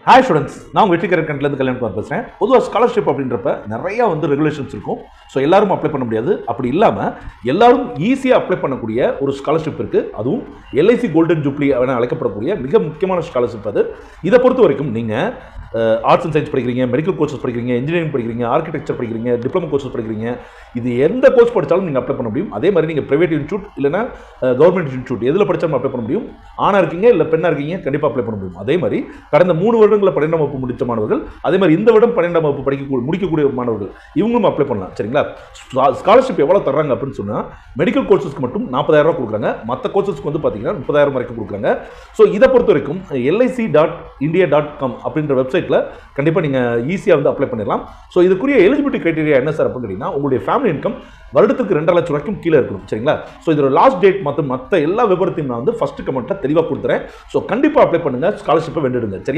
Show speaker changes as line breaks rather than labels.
Hi students, நான் வெற்றிகரன் கண்ட்லேருந்து கல்யாணம் பேசுகிறேன். பொதுவாக ஸ்காலர்ஷிப் அப்படின்றப்ப நிறையா ரெகுலேஷன்ஸ் இருக்கும். ஸோ எல்லாரும் அப்ளை பண்ண முடியாது. அப்படி இல்லாமல் எல்லாரும் ஈஸியாக அப்ளை பண்ணக்கூடிய ஒரு ஸ்காலர்ஷிப் இருக்குது. அதுவும் எல்ஐசி கோல்டன் ஜூப்ளி என அழைக்கப்படக்கூடிய மிக முக்கியமான ஸ்காலர்ஷிப் அது. இதை பொறுத்த வரைக்கும் நீங்கள் ஆர்ட்ஸ் அண்ட் சயின்ஸ் படிக்கிறீங்க, மெடிக்கல் கோர்சஸ் படிக்கிறீங்க, இன்ஜினியரிங் படிக்கிறீங்க, ஆர்கிடெக்சர் படிக்கிறீங்க, டிப்ளமோ கோர்சஸ் படிக்கிறீங்க, இது எந்த கோர்ஸ் படித்தாலும் நீங்கள் அப்ளை பண்ண முடியும். அதே மாதிரி நீங்கள் பிரைவேட் இன்ஸ்டியூட் இல்லைனா கவர்மெண்ட் இன்ஸ்டியூட் எதில் படித்தாலும் அப்ளை பண்ண முடியும். ஆணாக இருக்கீங்க இல்லை பெண்ணாக இருக்கீங்க, கண்டிப்பாக அப்ளை பண்ண முடியும். அதே மாதிரி கடந்த 3 வருடங்களில் 12ஆம் வகுப்பு முடித்த மாணவர்கள், அதே மாதிரி இந்த வருடம் 12ஆம் வகுப்பு முடிக்கக்கூடிய மாணவர்கள் இவங்களும் அப்ளை பண்ணலாம். சரிங்களா? ஸ்காலர்ஷிப் எவ்வளோ தர்றாங்க அப்படின்னு சொன்னால் மெடிக்கல் கோர்சஸ்க்கு மட்டும் 40,000 ரூபா கொடுக்குறாங்க. மற்ற கோர்சஸ்க்கு பார்த்தீங்கன்னா 30,000 வரைக்கும் கொடுக்குறாங்க. ஸோ இதை பொறுத்த வரைக்கும் LIC.India.com அப்படின்ற வெப்சைட்டில் கண்டிப்பாக நீங்கள் ஈஸியாக அப்ளை பண்ணிடலாம். ஸோ இதுக்குரிய எலிஜிபிலிட்டி கிரைட்டீரியா என்ன சார் அப்படின்னு கேட்டிங்கன்னா, உங்களுடைய ஃபேமிலி இன்கம் வருடத்துக்கு 2.5 லட்சம் வரைக்கும் கீழே இருக்கணும். சரிங்களா? ஸோ இதோட லாஸ்ட் டேட் மற்ற எல்லா விவரத்தையும் நான் ஃபர்ஸ்ட் கமெண்ட்டில் தெளிவாக கொடுத்துறேன். ஸோ கண்டிப்பாக அப்ளை பண்ணுங்கள், ஸ்காலர்ஷிப்பை வென்றுடுங்க. சரியா?